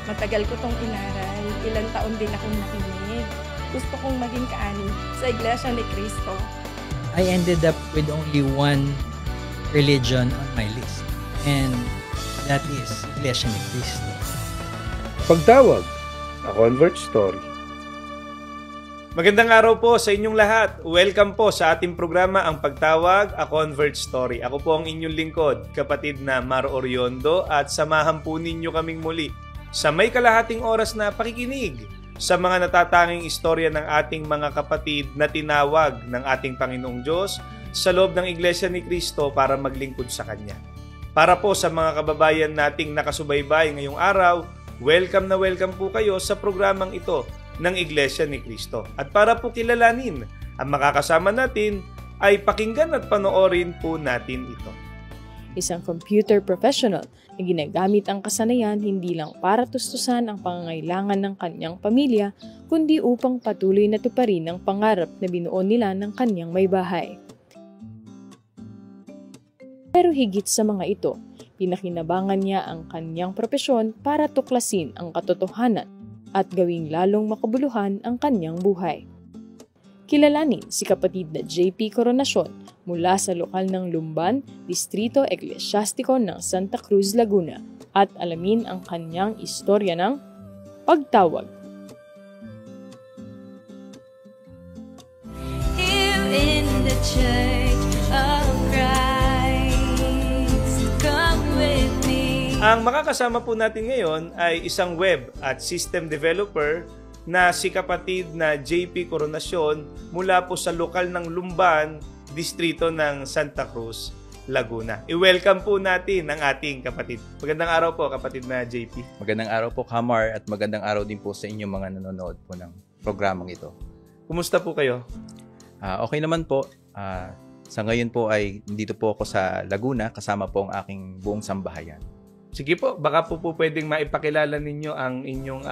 Matagal ko tong inaral, ilang taon din akong nakinig. Gusto kong maging kaani sa Iglesia ni Cristo. I ended up with only one religion on my list, and that is Iglesia ni Cristo. Pagtawag, A Convert Story. Magandang araw po sa inyong lahat. Welcome po sa ating programa Ang Pagtawag, A Convert Story. Ako po ang inyong lingkod, kapatid na Mar Oriondo, at samahan po ninyo kaming muli sa may kalahating oras na pakikinig sa mga natatanging istorya ng ating mga kapatid na tinawag ng ating Panginoong Diyos sa loob ng Iglesia ni Cristo para maglingkod sa Kanya. Para po sa mga kababayan nating nakasubaybay ngayong araw, welcome na welcome po kayo sa programang ito ng Iglesia ni Cristo. At para po kilalanin ang makakasama natin, ay pakinggan at panoorin po natin ito. Isang computer professional na ginagamit ang kasanayan hindi lang para tustusan ang pangangailangan ng kanyang pamilya, kundi upang patuloy na tuparin ang pangarap na binuo nila ng kanyang may bahay. Pero higit sa mga ito, pinakinabangan niya ang kanyang propesyon para tuklasin ang katotohanan at gawing lalong makabuluhan ang kanyang buhay. Kilalanin si kapatid na JP Coronacion mula sa lokal ng Lumban, Distrito Eclesiastiko ng Santa Cruz, Laguna, at alamin ang kanyang istorya ng pagtawag. Here in the Church of Christ, come with me. Ang makakasama po natin ngayon ay isang web at system developer na si kapatid na JP Coronacion mula po sa lokal ng Lumban, distrito ng Santa Cruz, Laguna. I-welcome po natin ang ating kapatid. Magandang araw po, kapatid na JP. Magandang araw po, Kamar, at magandang araw din po sa inyong mga nanonood po ng programang ito. Kumusta po kayo? Okay naman po. Sa ngayon po ay dito po ako sa Laguna, kasama po ang aking buong sambahayan. Sige po, baka po pwedeng maipakilala ninyo ang inyong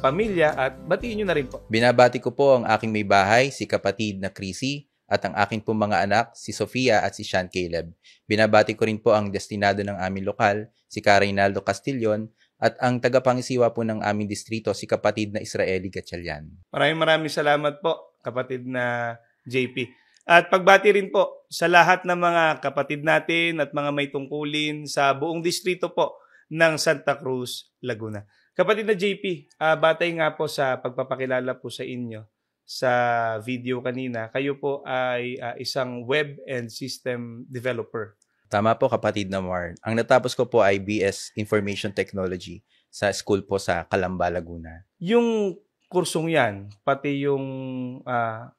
pamilya at batiin nyo na rin po. Binabati ko po ang aking may bahay, si kapatid na Chrissy, at ang aking po mga anak, si Sofia at si Sean Caleb. Binabati ko rin po ang destinado ng aming lokal, si Reynaldo Castillon, at ang tagapangisiwa po ng aming distrito, si kapatid na Israeli Gatchalian. Maraming salamat po, kapatid na JP. At pagbati rin po sa lahat ng mga kapatid natin at mga may tungkulin sa buong distrito po ng Santa Cruz, Laguna. Kapatid na JP, batay nga po sa pagpapakilala po sa inyo sa video kanina, kayo po ay isang web and system developer. Tama po, kapatid na Mar. Ang natapos ko po ay BS Information Technology sa school po sa Calamba, Laguna. Yung kursong yan, pati yung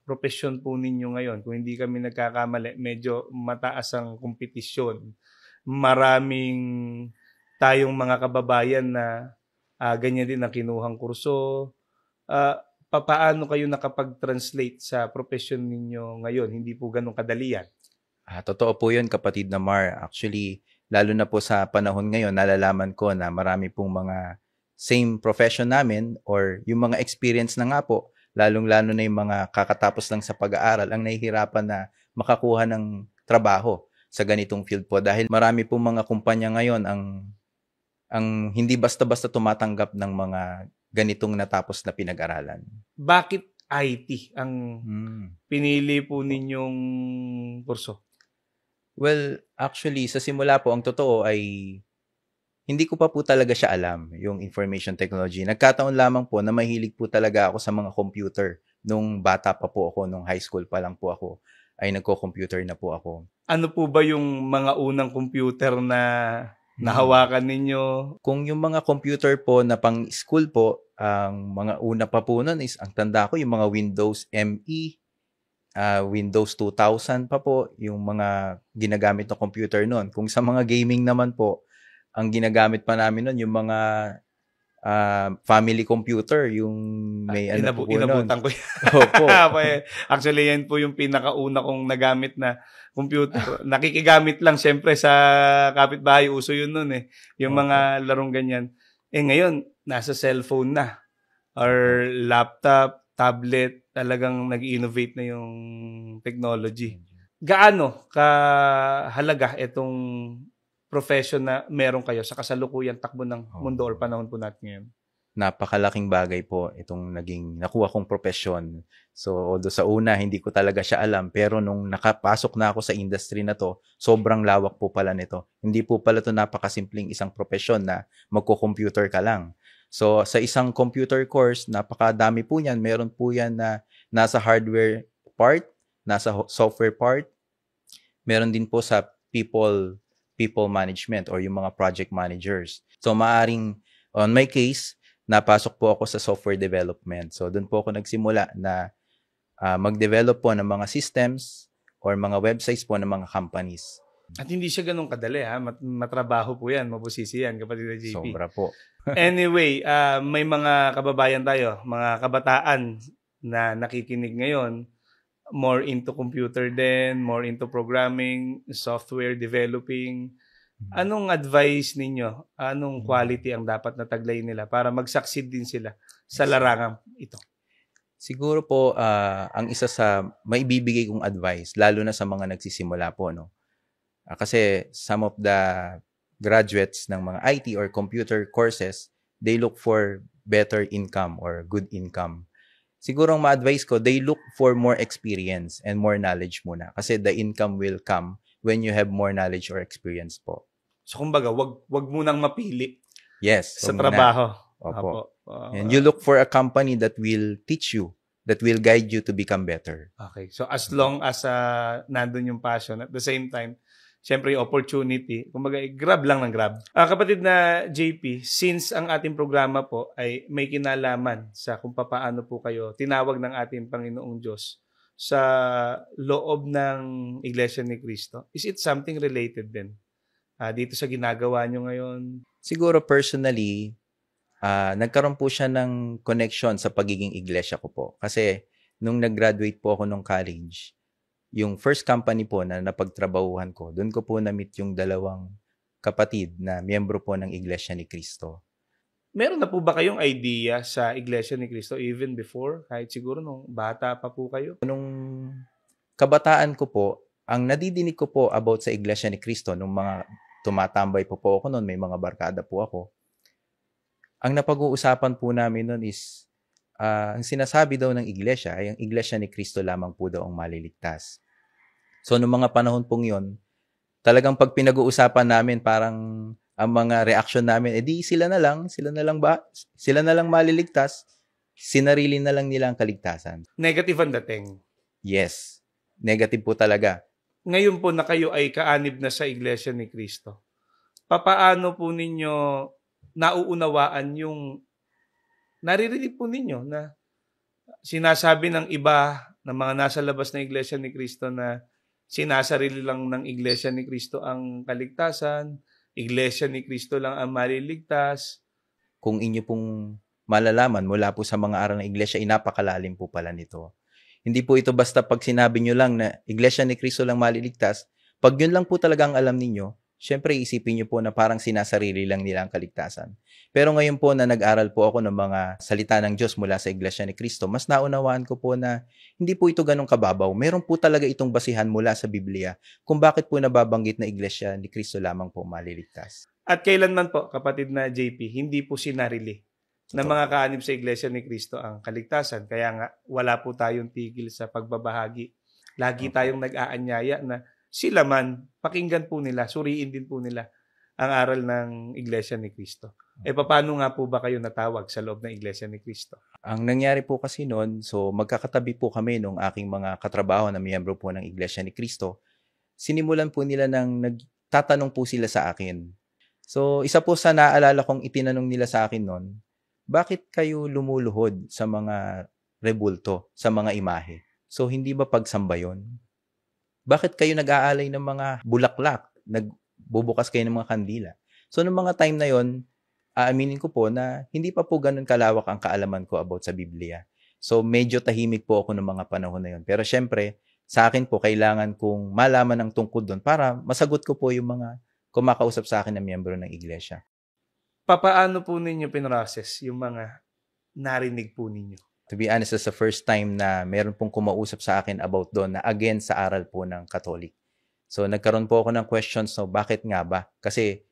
profesyon po ninyo ngayon, kung hindi kami nagkakamali, medyo mataas ang kompetisyon. Maraming tayong mga kababayan na ganyan din ang kinuhang kurso. Paano kayo nakapag-translate sa profesyon ninyo ngayon? Hindi po ganun kadali yan. Totoo po yun, kapatid na Mar. Actually, lalo na po sa panahon ngayon, nalalaman ko na marami pong mga same profession namin or yung mga experience na nga po, lalong-lalo na yung mga kakatapos lang sa pag-aaral, ang nahihirapan na makakuha ng trabaho sa ganitong field po. Dahil marami pong mga kumpanya ngayon ang hindi basta-basta tumatanggap ng mga ganitong natapos na pinag-aralan. Bakit IT ang pinili po ninyong kurso? Well, actually, sa simula po, ang totoo ay hindi ko pa po talaga siya alam, yung information technology. Nagkataon lamang po na mahilig po talaga ako sa mga computer. Nung bata pa po ako, nung high school pa lang po ako, ay nagko-computer na po ako. Ano po ba yung mga unang computer na nahawakan ninyo? Kung yung mga computer po na pang school po, ang mga una pa po nun is, ang tanda ko, yung mga Windows ME, Windows 2000 pa po, yung mga ginagamit na computer nun. Kung sa mga gaming naman po, ang ginagamit pa namin nun, yung mga family computer, yung may po inabutan ko yan. Opo. Actually, yan po yung pinakauna kong nagamit na computer. Nakikigamit lang, syempre, sa kapitbahay. Uso yun nun eh. Yung mga larong ganyan. Ngayon, nasa cellphone na. Or laptop, tablet, talagang nag-innovate na yung technology. Gaano kahalaga itong profession na meron kayo sa kasalukuyang takbo ng mundo or panahon po natin ngayon? Napakalaking bagay po itong naging nakuha kong propesyon. So, although sa una, hindi ko talaga siya alam. Pero nung nakapasok na ako sa industry na to, sobrang lawak po pala nito. Hindi po pala to napakasimpleng isang propesyon na magko-computer ka lang. So, sa isang computer course, napakadami po yan. Meron po yan na nasa hardware part, nasa software part. Meron din po sa people management or yung mga project managers. So, maaring, on my case, napasok po ako sa software development. So, doon po ako nagsimula na mag-develop po ng mga systems or mga websites po ng mga companies. At hindi siya ganun kadali, ha? Matrabaho po yan, mabusisi yan, kapatid na JP. Sobra po. Anyway, may mga kababayan tayo, mga kabataan na nakikinig ngayon, more into computer din, more into programming, software developing. Anong advice ninyo? Anong quality ang dapat na taglay nila para mag-succeed din sila sa larangang ito? Siguro po, ang isa sa maibibigay kong advice, lalo na sa mga nagsisimula po, no? Kasi some of the graduates ng mga IT or computer courses, they look for better income or good income. Siguro ang ma-advise ko, they look for more experience and more knowledge muna. Kasi the income will come when you have more knowledge or experience po. So, kumbaga, wag munang mapili Yes. sa trabaho. Opo. And you look for a company that will teach you, that will guide you to become better. Okay. So, as long as nandun yung passion, at the same time, syempre yung opportunity, kumbaga, grab lang ng grab. Kapatid na JP, since ang ating programa po ay may kinalaman sa kung paano po kayo tinawag ng ating Panginoong Diyos sa loob ng Iglesia ni Cristo, is it something related din dito sa ginagawa nyo ngayon? Siguro personally, nagkaroon po siya ng connection sa pagiging iglesia ko po. Kasi nung nag-graduate po ako nung college, yung first company po na napagtrabahuhan ko, doon ko po na-meet yung dalawang kapatid na miyembro po ng Iglesia ni Cristo. Meron na po ba kayong idea sa Iglesia ni Cristo even before? Kahit siguro nung bata pa po kayo? Nung kabataan ko po, ang nadidinig ko po about sa Iglesia ni Cristo, nung mga tumatambay po ako noon, may mga barkada po ako. Ang napag-uusapan po namin noon is, ang sinasabi daw ng iglesia ay ang Iglesia ni Cristo lamang po daw ang maliligtas. So, noong mga panahon pong yun, talagang pag pinag-uusapan namin, parang ang mga reaction namin, sila na lang maliligtas, sinarili na lang nila ang kaligtasan. Negative ang dating. Yes, negative po talaga. Ngayon po na kayo ay kaanib na sa Iglesia ni Cristo, papaano po ninyo nauunawaan yung naririnig po ninyo na sinasabi ng iba na mga nasa labas ng Iglesia ni Cristo na sinasarili lang ng Iglesia ni Cristo ang kaligtasan, Iglesia ni Cristo lang ang maliligtas? Kung inyo pong malalaman mula po sa mga aral ng Iglesia, napakalalim po pala nito. Hindi po ito basta pag sinabi nyo lang na Iglesia ni Cristo lang maliligtas, pag yun lang po talaga ang alam ninyo, syempre isipin nyo po na parang sinasarili lang nila ang kaligtasan. Pero ngayon po na nag-aral po ako ng mga salita ng Diyos mula sa Iglesia ni Cristo, mas naunawaan ko po na hindi po ito ganong kababaw. Meron po talaga itong basihan mula sa Biblia kung bakit po nababanggit na Iglesia ni Cristo lamang po maliligtas. At kailanman po, kapatid na JP, hindi po sinarili na mga kaanib sa Iglesia ni Cristo ang kaligtasan. Kaya nga, wala po tayong tigil sa pagbabahagi. Lagi tayong nag-aanyaya na sila man, pakinggan po nila, suriin din po nila ang aral ng Iglesia ni Cristo. Paano nga po ba kayo natawag sa loob ng Iglesia ni Cristo? Ang nangyari po kasi noon, so magkakatabi po kami nung aking mga katrabaho na miyembro po ng Iglesia ni Cristo. Sinimulan po nila nagtatanong po sila sa akin. So, isa po sa naalala kong itinanong nila sa akin noon, bakit kayo lumuluhod sa mga rebulto, sa mga imahe? So, hindi ba pagsamba yun? Bakit kayo nag-aalay ng mga bulaklak? Nagbubukas kayo ng mga kandila? So, noong mga time na yon, aaminin ko po na hindi pa po ganun kalawak ang kaalaman ko about sa Biblia. So, medyo tahimik po ako noong mga panahon na yon. Pero syempre, sa akin po, kailangan kong malaman ang tungkol doon para masagot ko po yung mga kumakausap sa akin na miyembro ng iglesia. Papaano po ninyo pinrocess yung mga narinig po ninyo? To be honest, it's the first time na meron pong kumausap sa akin about doon na again sa aral po ng Catholic. So, nagkaroon po ako ng questions, no, bakit nga ba? Kasi,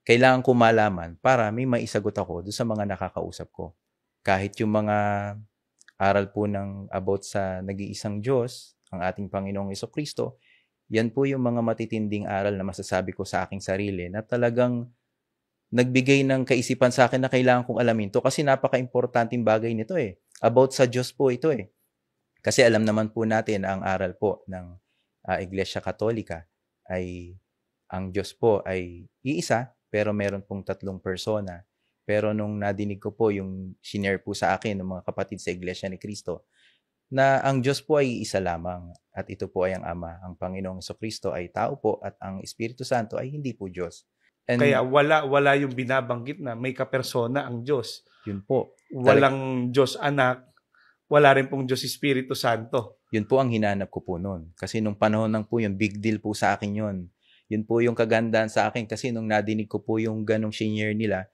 kailangan ko malaman para may maisagot ako doon sa mga nakakausap ko. Kahit yung mga aral po ng about sa nag-iisang Diyos, ang ating Panginoong Jesucristo, yan po yung mga matitinding aral na masasabi ko sa aking sarili na talagang nagbigay ng kaisipan sa akin na kailangan kong alamin to kasi napaka-importanting bagay nito eh. About sa Diyos po ito eh. Kasi alam naman po natin ang aral po ng Iglesia Katolika ay ang Diyos po ay iisa pero meron pong 3 persona. Pero nung nadinig ko po yung shinare po sa akin ng mga kapatid sa Iglesia ni Cristo na ang Diyos po ay isa lamang at ito po ay ang Ama. Ang Panginoong Jesucristo ay tao po at ang Espiritu Santo ay hindi po Diyos. And Kaya wala yung binabanggit na may kapersona ang Diyos. yun po. Walang Diyos Anak, wala rin pong Diyos Espiritu Santo. Yun po ang hinanap ko po noon. Kasi nung panahon lang po yun, big deal po sa akin yun. Yun po yung kagandahan sa akin kasi nung nadinig ko po yung ganong shinare nila,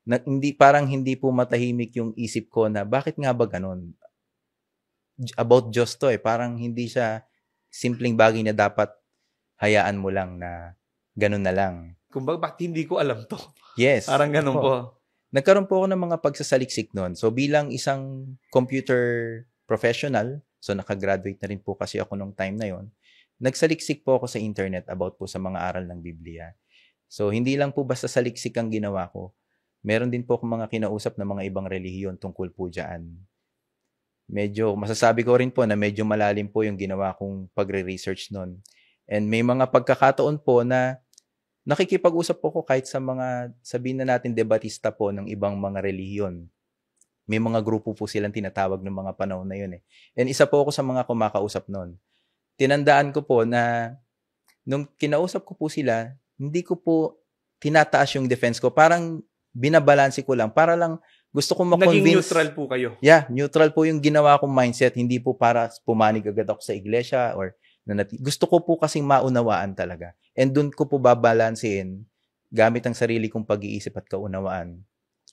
na parang hindi po matahimik yung isip ko na bakit nga ba ganon? About Diyos to eh. Parang hindi siya simpleng bagay na dapat hayaan mo lang na ganon na lang. Kumbaga, bakit hindi ko alam to? Yes. Parang ganun po. Nagkaroon po ako ng mga pagsasaliksik noon. So bilang isang computer professional, so nakagraduate na rin po kasi ako nung time na yon, nagsaliksik po ako sa internet about po sa mga aral ng Biblia. So hindi lang po basta saliksik ang ginawa ko. Meron din po akong mga kinausap na mga ibang relihiyon tungkol po dyan. Medyo, masasabi ko rin po na medyo malalim po yung ginawa kong pagre-research noon. And may mga pagkakataon po na nakikipag-usap po ko kahit sa mga, sabihin na natin, debatista po ng ibang mga relihiyon. May mga grupo po silang tinatawag ng mga panahon na yun eh. And isa po ako sa mga kumakausap noon. Tinandaan ko po na nung kinausap ko po sila, hindi ko po tinataas yung defense ko. Parang binabalansi ko lang. Para lang gusto ko ma-convince. Naging neutral po kayo. Yeah, neutral po yung ginawa kong mindset. Hindi po para pumanig agad ako sa iglesia or gusto ko po kasing maunawaan talaga. And doon ko po babalansin gamit ang sarili kong pag-iisip at kaunawaan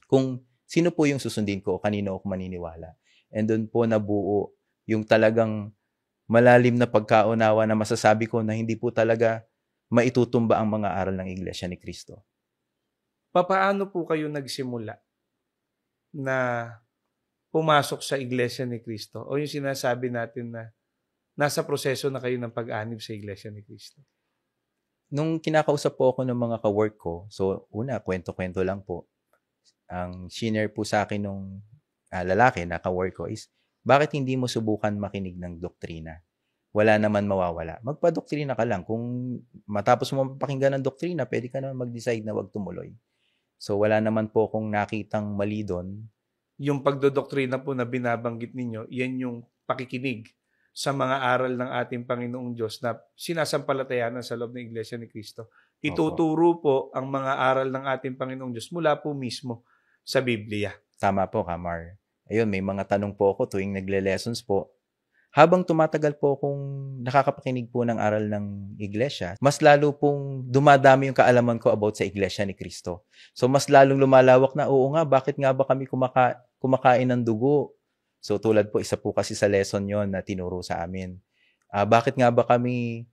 kung sino po yung susundin ko o kanino ako maniniwala. And doon po nabuo yung talagang malalim na pagkaunawa na masasabi ko na hindi po talaga maitutumba ang mga aral ng Iglesia ni Cristo. Papaano po kayo nagsimula na pumasok sa Iglesia ni Cristo? O yung sinasabi natin na nasa proseso na kayo ng pag-anib sa Iglesia ni Cristo? Nung kinakausap po ako ng mga ka-work ko, so una, kwento-kwento lang po. Ang shinare po sa akin nung lalaki na ka-work ko is, bakit hindi mo subukan makinig ng doktrina? Wala naman mawawala. Magpa-doktrina ka lang. Kung matapos mo mapakinggan ng doktrina, pwede ka naman mag-decide na wag tumuloy. So wala naman po akong nakitang mali doon. Yung pagdodoktrina po na binabanggit ninyo, yan yung pakikinig sa mga aral ng ating Panginoong Diyos na sinasampalatayanan sa loob ng Iglesia ni Cristo. Ituturo po ang mga aral ng ating Panginoong Diyos mula po mismo sa Biblia. Tama po, Kamar. Ayun, may mga tanong po ako tuwing nagle-lessons po. Habang tumatagal po akong nakakapakinig po ng aral ng Iglesia, mas lalo pong dumadami yung kaalaman ko about sa Iglesia ni Cristo. So mas lalong lumalawak na, oo nga, bakit nga ba kami kumakain ng dugo? So tulad po, isa po kasi sa lesson yon na tinuro sa amin. Bakit nga ba kami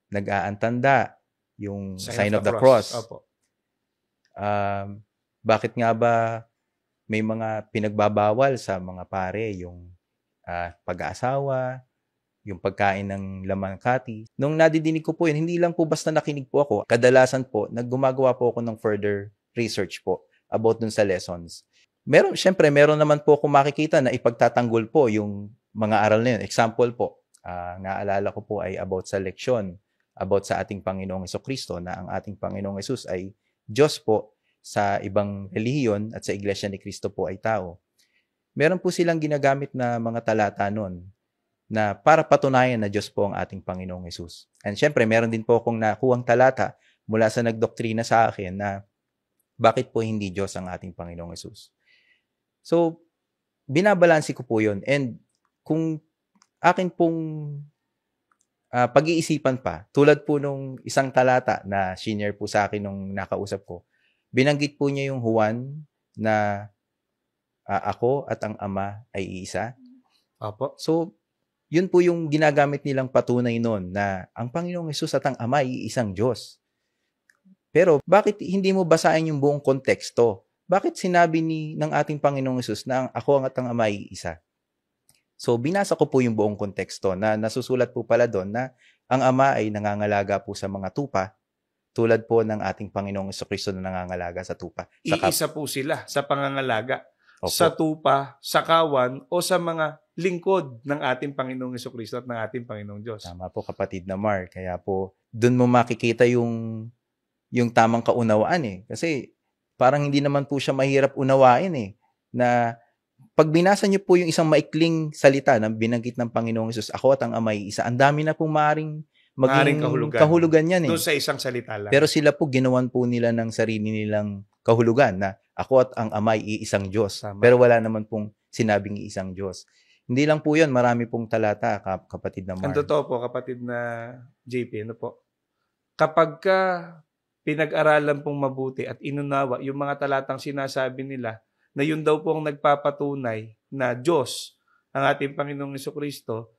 nag-aantanda? Yung sign of the cross. Opo. Bakit nga ba may mga pinagbabawal sa mga pare, yung pag-aasawa, yung pagkain ng lamangkati. Nung nadidinig ko po yun, hindi lang po basta nakinig po ako. Kadalasan po, naggumagawa po ako ng further research po about dun sa lessons. Syempre, meron naman po ako makikita na ipagtatanggol po yung mga aral na yun. Example po, naalala ko po ay about sa leksyon, about sa ating Panginoong Jesucristo, na ang ating Panginoong Jesus ay Diyos po sa ibang relihiyon at sa Iglesia ni Cristo po ay tao. Meron po silang ginagamit na mga talata nun na para patunayan na Diyos po ang ating Panginoong Jesus. And syempre, meron din po akong nakuhang talata mula sa nagdoktrina sa akin na bakit po hindi Diyos ang ating Panginoong Jesus. So, binabalansi ko po yun. And kung akin pong pag-iisipan pa, tulad po nung isang talata na senior po sa akin nung nakausap ko, binanggit po niya yung Juan na ako at ang Ama ay iisa. Opo. So, yun po yung ginagamit nilang patunay noon na ang Panginoong Hesus at ang Ama ay isang Diyos. Pero bakit hindi mo basahin yung buong konteksto? Bakit sinabi ng ating Panginoong Hesus na ako at ang Ama ay isa? So binasa ko po yung buong konteksto na nasusulat po pala doon na ang Ama ay nangangalaga po sa mga tupa tulad po ng ating Panginoong Jesucristo na nangangalaga sa tupa. Iisa po sila sa pangangalaga. Opo. Sa tupa, sa kawan, o sa mga lingkod ng ating Panginoong Jesucristo at ng ating Panginoong Diyos. Tama po kapatid na Mar. Kaya po, doon mo makikita yung tamang kaunawaan eh. Kasi parang hindi naman po siya mahirap unawain eh. Na pag binasa niyo po yung isang maikling salita na binanggit ng Panginoong Hesus, ako at ang Ama ay isa, ang dami na pong maaaring maging kahulugan yan eh. Doon sa isang salita lang. Pero sila po ginawan po nila ng sarili nilang kahulugan na ako at ang Ama ay isang Diyos. Tama. Pero wala naman pong sinabing isang Diyos. Hindi lang po yun, marami pong talata, kapatid na Mar. Ang totoo po, kapatid na JP, ano po? Kapag ka pinag-aralan pong mabuti at inunawa yung mga talatang sinasabi nila na yun daw po ang nagpapatunay na Diyos ang ating Panginoong Jesucristo,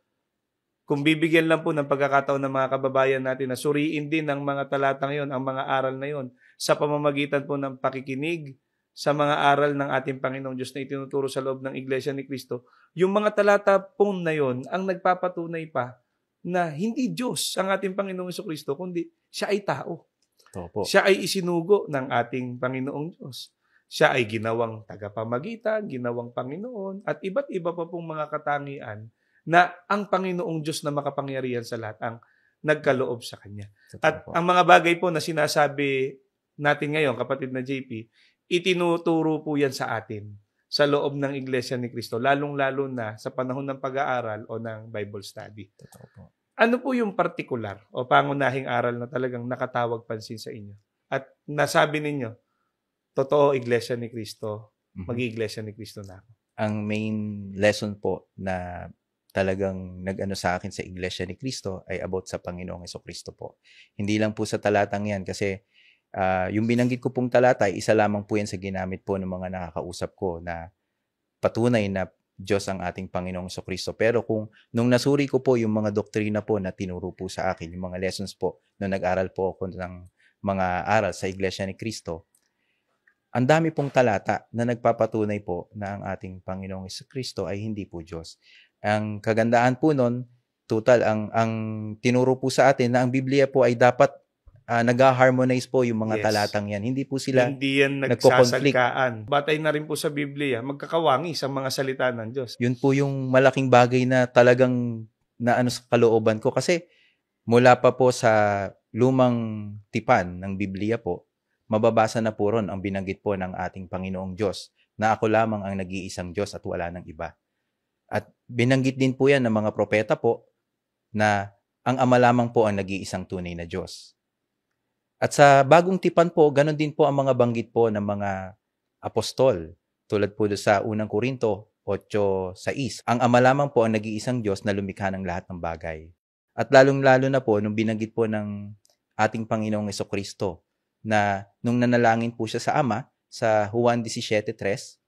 kung bibigyan lang po ng pagkakataon ng mga kababayan natin na suriin din ang mga talatang yon, ang mga aral na yon, sa pamamagitan po ng pakikinig sa mga aral ng ating Panginoong Diyos na itinuturo sa loob ng Iglesia ni Cristo, yung mga talata po na yon ang nagpapatunay pa na hindi Diyos ang ating Panginoong Jesucristo, kundi siya ay tao. Opo. Siya ay isinugo ng ating Panginoong Diyos. Siya ay ginawang tagapamagitan, ginawang Panginoon, at iba't iba pa pong mga katangian na ang Panginoong Diyos na makapangyarihan sa lahat ang nagkaloob sa Kanya. At ang mga bagay po na sinasabi natin ngayon, kapatid na JP, itinuturo po yan sa atin sa loob ng Iglesia ni Cristo, lalong-lalo na sa panahon ng pag-aaral o ng Bible study. Totoo po. Ano po yung partikular o pangunahing aral na talagang nakatawag pansin sa inyo? At nasabi ninyo, totoo, Iglesia ni Cristo, mag-Iglesia ni Cristo na ako. Ang main lesson po na talagang nag-ano sa akin sa Iglesia ni Cristo ay about sa Panginoong Jesucristo po. Hindi lang po sa talatang yan kasi yung binanggit ko pong talata ay isa lamang po yan sa ginamit po ng mga nakakausap ko na patunay na Diyos ang ating Panginoong Jesucristo. Pero nung nasuri ko po yung mga doktrina po na tinuro po sa akin, yung mga lessons po na nag-aral po ako ng mga aral sa Iglesia ni Cristo, ang dami pong talata na nagpapatunay po na ang ating Panginoong Jesucristo ay hindi po Diyos. Ang kagandaan po nun, total, ang tinuro po sa atin na ang Biblia po ay dapat nag-harmonize po yung mga talatang yan. Hindi po sila hindi yan nagsasalkaan. Batay na rin po sa Biblia, magkakawangis ang mga salita ng Diyos. Yun po yung malaking bagay na talagang naano sa kalooban ko. Kasi mula pa po sa lumang tipan ng Biblia po, mababasa na po ron ang binanggit po ng ating Panginoong Diyos na ako lamang ang nag-iisang Diyos at wala ng iba. At binanggit din po yan ng mga propeta po na ang Ama lamang po ang nag-iisang tunay na Diyos. At sa bagong tipan po, ganun din po ang mga banggit po ng mga apostol. Tulad po sa unang Korinto 8:6. Ang Ama lamang po ang nag-iisang Diyos na lumikha ng lahat ng bagay. At lalong-lalo na po nung binanggit po ng ating Panginoong Jesucristo na nung nanalangin po siya sa Ama sa Juan 17:3,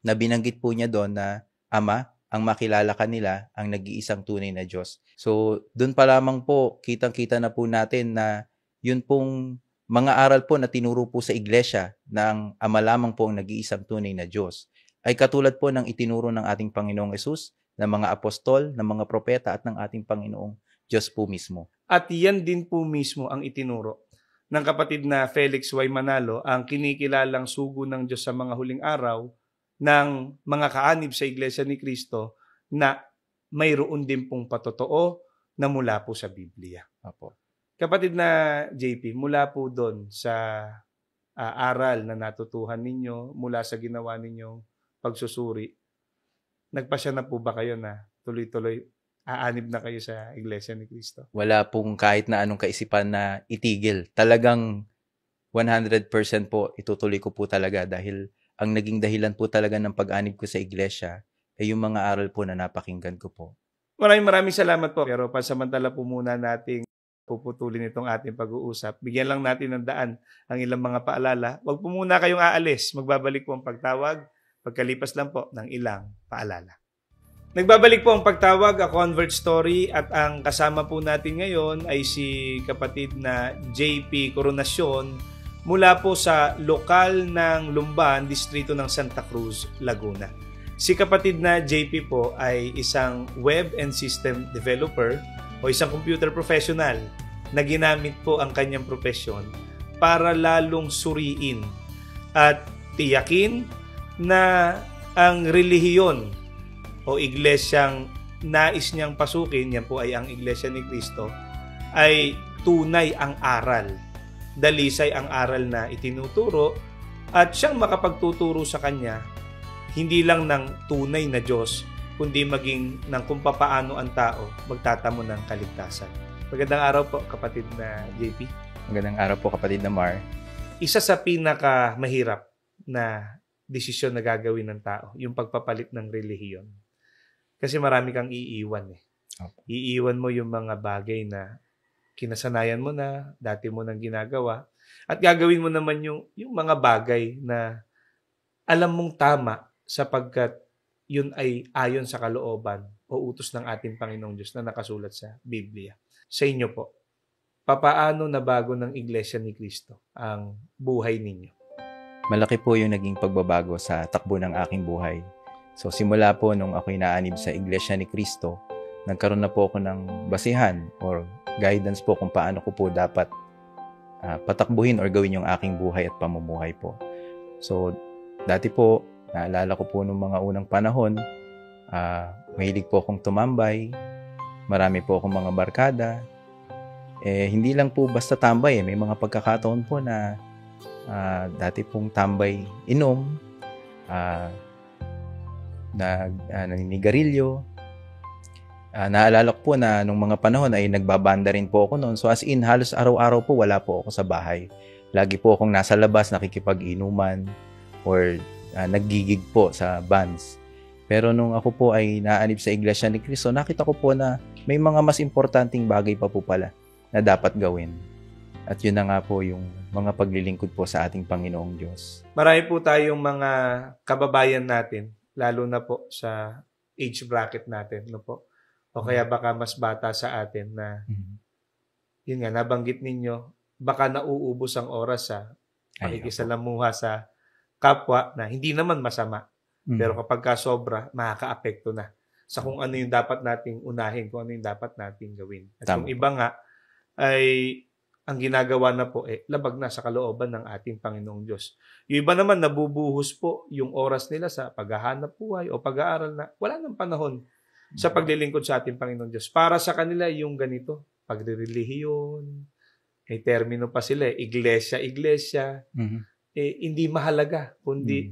na binanggit po niya doon na Ama, ang makilala kanila ang nag-iisang tunay na Diyos. So, doon pa lamang po, kitang-kita na po natin na yun pong mga aral po na tinuro po sa iglesia na ang Ama lamang po ang nag-iisang tunay na Diyos ay katulad po ng itinuro ng ating Panginoong Hesus, ng mga apostol, ng mga propeta at ng ating Panginoong Diyos po mismo. At yan din po mismo ang itinuro ng kapatid na Felix Y. Manalo, ang kinikilalang sugo ng Diyos sa mga huling araw ng mga kaanib sa Iglesia ni Cristo na mayroon din pong patotoo na mula po sa Biblia. Apo. Kapatid na JP, mula po doon sa aral na natutuhan ninyo, mula sa ginawa ninyong pagsusuri, nagpasya na po ba kayo na tuloy-tuloy aanib na kayo sa Iglesia ni Cristo? Wala pong kahit na anong kaisipan na itigil. Talagang 100% po itutuloy ko po talaga dahil ang naging dahilan po talaga ng pag-anib ko sa iglesia ay yung mga aral po na napakinggan ko po. Maraming salamat po. Pero pansamantala po muna nating puputulin itong ating pag-uusap. Bigyan lang natin ng daan ang ilang mga paalala. Huwag po muna kayong aalis. Magbabalik po ang pagtawag. Pagkalipas lang po ng ilang paalala. Nagbabalik po ang pagtawag, A Convert Story, at ang kasama po natin ngayon ay si kapatid na JP Coronacion mula po sa lokal ng Lumban, distrito ng Santa Cruz, Laguna. Si kapatid na JP po ay isang web and system developer o isang computer professional na ginamit po ang kanyang profesyon para lalong suriin at tiyakin na ang relihiyon o iglesyang nais niyang pasukin, yan po ay ang Iglesia ni Cristo, ay tunay ang aral. Dalisay ang aral na itinuturo at siyang makapagtuturo sa kanya hindi lang ng tunay na Diyos, kundi maging ng kung papaano ang tao magtatamo ng kaligtasan. Magandang araw po, kapatid na JP. Magandang araw po, kapatid na Mar. Isa sa pinakamahirap na desisyon na gagawin ng tao, yung pagpapalit ng relihiyon. Kasi marami kang iiwan eh. Okay. Iiwan mo yung mga bagay na kinasanayan mo na, dati mo nang ginagawa, at gagawin mo naman yung mga bagay na alam mong tama sapagkat yun ay ayon sa kalooban o utos ng ating Panginoong Diyos na nakasulat sa Biblia. Sa inyo po, papaano nabago ng Iglesia ni Cristo ang buhay ninyo? Malaki po yung naging pagbabago sa takbo ng aking buhay. So simula po nung ako'y naanib sa Iglesia ni Cristo, nagkaroon na po ako ng basihan or guidance po kung paano ko po dapat patakbuhin or gawin yung aking buhay at pamumuhay po. So dati po, naalala ko po nung mga unang panahon, mahilig po akong tumambay, marami po akong mga barkada. Hindi lang po basta tambay, may mga pagkakataon po na dati pong tambay inom, naninigarilyo. Naalala ko po na nung mga panahon ay nagbabanda rin po ako noon. So as in, halos araw-araw po wala po ako sa bahay. Lagi po akong nasa labas, nakikipag-inuman or naggigig po sa bands. Pero nung ako po ay naanib sa Iglesia ni Cristo, nakita ko po na may mga mas importanteng bagay pa po pala na dapat gawin. At yun na nga po yung mga paglilingkod po sa ating Panginoong Diyos. Marami po tayong mga kababayan natin, lalo na po sa age bracket natin, no po? O kaya baka mas bata sa atin na, yun nga, nabanggit ninyo, baka nauubos ang oras sa pakikisalamuha sa kapwa na hindi naman masama. Pero kapag ka sobra, makaka-apekto na sa kung ano yung dapat nating unahin, kung ano yung dapat nating gawin. At yung iba nga, ay ang ginagawa na po, labag na sa kalooban ng ating Panginoong Diyos. Yung iba naman, nabubuhos po yung oras nila sa paghahanap buhay o pag-aaral na wala nang panahon sa paglilingkod sa ating Panginoong Diyos. Para sa kanila, yung ganito, pagre-relihiyon, may termino pa sila, iglesia, hindi mahalaga, kundi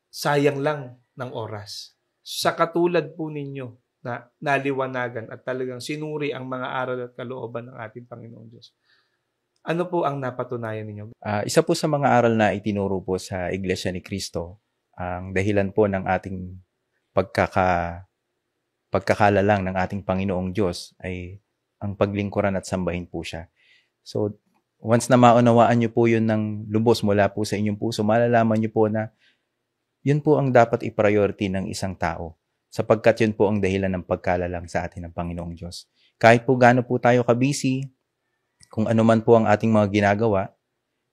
sayang lang ng oras. Sa katulad po ninyo na naliwanagan at talagang sinuri ang mga aral at kalooban ng ating Panginoong Diyos. Ano po ang napatunayan ninyo? Isa po sa mga aral na itinuro po sa Iglesia ni Cristo, ang dahilan po ng ating pagkakalalang ng ating Panginoong Diyos ay ang paglingkuran at sambahin po siya. So, once na maunawaan niyo po yun ng lubos mula po sa inyong puso, malalaman niyo po na yun po ang dapat i-priority ng isang tao sapagkat yun po ang dahilan ng pagkalalang sa atin ng Panginoong Diyos. Kahit po gaano po tayo kabisi, kung ano man po ang ating mga ginagawa,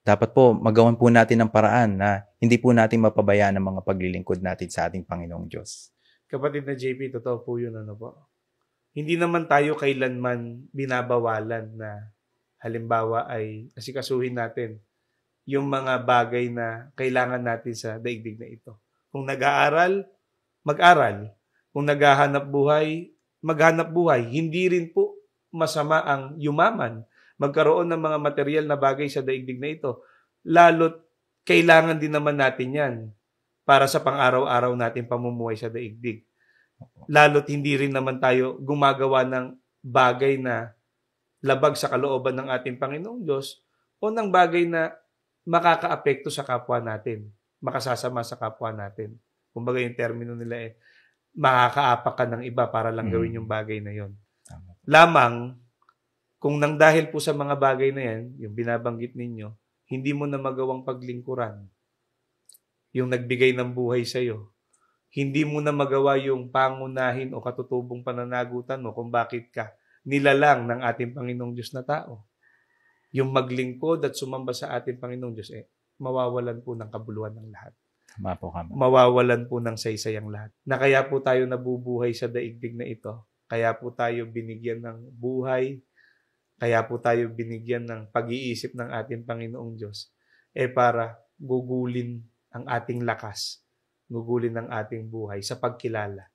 dapat po magawan po natin ng paraan na hindi po natin mapabayaan ang mga paglilingkod natin sa ating Panginoong Diyos. Kapatid na JP, totoo po yun, ano po? Hindi naman tayo kailanman binabawalan na halimbawa ay asikasuhin natin yung mga bagay na kailangan natin sa daigdig na ito. Kung nag-aaral, mag-aral. Kung naghahanap buhay, maghanap buhay. Hindi rin po masama ang yumaman, magkaroon ng mga material na bagay sa daigdig na ito. Lalo't kailangan din naman natin yan para sa pang-araw-araw natin pamumuhay sa daigdig. Lalo't hindi rin naman tayo gumagawa ng bagay na labag sa kalooban ng ating Panginoong Diyos o ng bagay na makakaapekto sa kapwa natin, makasasama sa kapwa natin. Kumbaga yung termino nila makakaapak ka ng iba para lang gawin yung bagay na yon. Lamang, kung nang dahil po sa mga bagay na yan, yung binabanggit ninyo, hindi mo na magawang paglingkuran yung nagbigay ng buhay sa'yo, hindi mo na magawa yung pangunahin o katutubong pananagutan mo kung bakit ka nilalang ng ating Panginoong Diyos na tao. Yung maglingkod at sumamba sa ating Panginoong Diyos, mawawalan po ng kabuluhan ng lahat. Tama po kami. Mawawalan po ng saysay ang lahat. Na kaya po tayo nabubuhay sa daigdig na ito. Kaya po tayo binigyan ng buhay. Kaya po tayo binigyan ng pag-iisip ng ating Panginoong Diyos. Para gugulin ang ating lakas. Gugulin ang ating buhay sa pagkilala.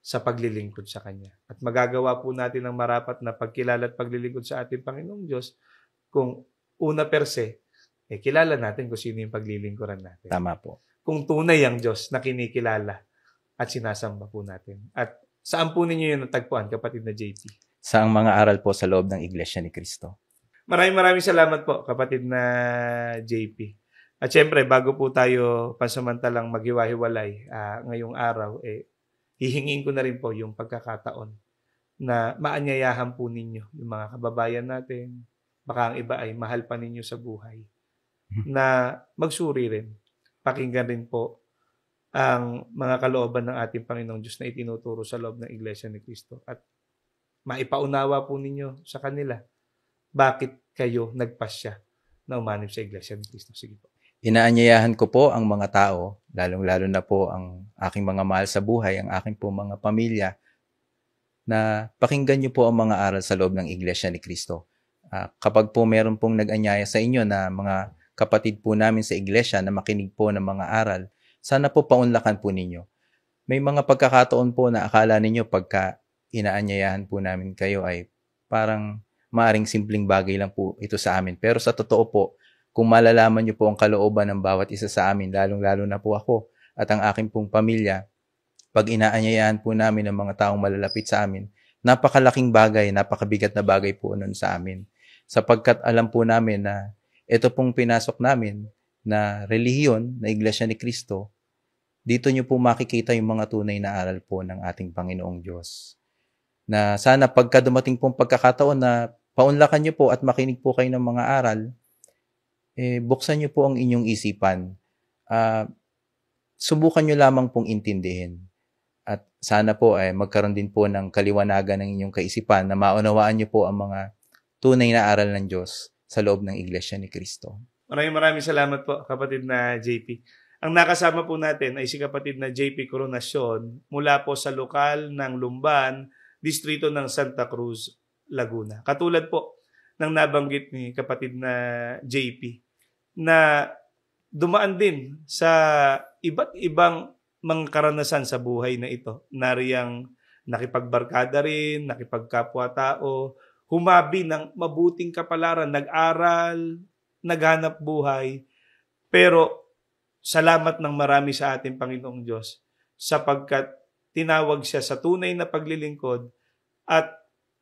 Sa paglilingkod sa Kanya. At magagawa po natin ang marapat na pagkilala at paglilingkod sa ating Panginoong Diyos kung una per se, kilala natin kung sino yung paglilingkuran natin. Tama po. Kung tunay ang Diyos na kinikilala at sinasamba po natin. At saan po ninyo yun natagpuan, kapatid na JP? Sa mga aral po sa loob ng Iglesia ni Cristo. Maraming salamat po, kapatid na JP. At syempre, bago po tayo pansamantalang maghiwa-hiwalay ngayong araw, hihingin ko na rin po yung pagkakataon na maanyayahan po ninyo yung mga kababayan natin, baka ang iba ay mahal pa ninyo sa buhay, na magsuri rin, pakinggan rin po ang mga kalooban ng ating Panginoong Diyos na itinuturo sa loob ng Iglesia ni Cristo at maipaunawa po ninyo sa kanila bakit kayo nagpasya na umanib sa Iglesia ni Cristo. Sige po. Inaanyayahan ko po ang mga tao, lalong-lalo na po ang aking mga mahal sa buhay, ang aking po mga pamilya, na pakinggan niyo po ang mga aral sa loob ng Iglesia ni Cristo. Kapag po meron pong nag-anyaya sa inyo na mga kapatid po namin sa Iglesia na makinig po ng mga aral, sana po paunlakan po ninyo. May mga pagkakataon po na akala ninyo pagka inaanyayahan po namin kayo ay parang maaring simpleng bagay lang po ito sa amin. Pero sa totoo po, kung malalaman niyo po ang kalooban ng bawat isa sa amin, lalong-lalo na po ako at ang aking pong pamilya, pag inaanyayahan po namin ng mga taong malalapit sa amin, napakalaking bagay, napakabigat na bagay po nun sa amin. Sapagkat alam po namin na ito pong pinasok namin na relihiyon, na Iglesia ni Cristo, dito nyo po makikita yung mga tunay na aral po ng ating Panginoong Diyos. Na sana pagka dumating pong pagkakataon na paunlakan nyo po at makinig po kayo ng mga aral, buksan nyo po ang inyong isipan. Subukan nyo lamang pong intindihin. At sana po ay magkaroon din po ng kaliwanagan ng inyong kaisipan na maunawaan nyo po ang mga tunay na aral ng Diyos sa loob ng Iglesia ni Cristo. Maraming salamat po, kapatid na JP. Ang nakasama po natin ay si kapatid na JP Coronacion mula po sa lokal ng Lumban, distrito ng Santa Cruz, Laguna. Katulad po ng nabanggit ni kapatid na JP na dumaan din sa iba't ibang mga karanasan sa buhay na ito. Nariyang nakipagbarkada rin, nakipagkapwa-tao, humabi ng mabuting kapalaran, nag-aral, naghanap buhay. Pero salamat ng marami sa ating Panginoong Diyos sapagkat tinawag siya sa tunay na paglilingkod at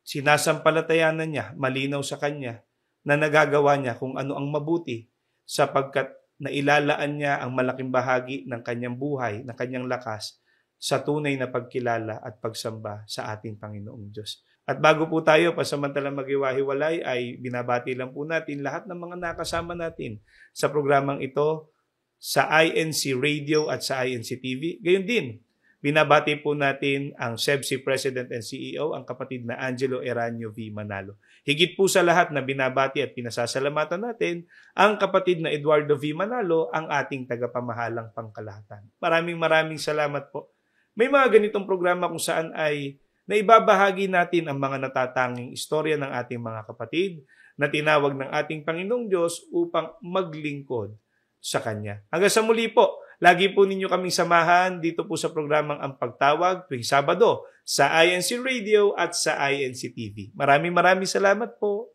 sinasampalatayanan niya, malinaw sa kanya, na nagagawa niya kung ano ang mabuti sapagkat nailalaan niya ang malaking bahagi ng kanyang buhay, ng kanyang lakas sa tunay na pagkilala at pagsamba sa ating Panginoong Diyos. At bago po tayo pasamantalang maghiwa-hiwalay ay binabati lang po natin lahat ng mga nakasama natin sa programang ito sa INC Radio at sa INC TV. Gayon din, binabati po natin ang SEBC President and CEO, ang kapatid na Angelo Eranio V. Manalo. Higit po sa lahat na binabati at pinasasalamatan natin ang kapatid na Eduardo V. Manalo, ang ating tagapamahalang pangkalahatan. Maraming salamat po. May mga ganitong programa kung saan ay naibabahagi natin ang mga natatanging istorya ng ating mga kapatid na tinawag ng ating Panginoong Diyos upang maglingkod sa Kanya. Hanggang sa muli po, lagi po ninyo kaming samahan dito po sa programang Ang Pagtawag tuwing Sabado sa INC Radio at sa INC TV. Maraming salamat po.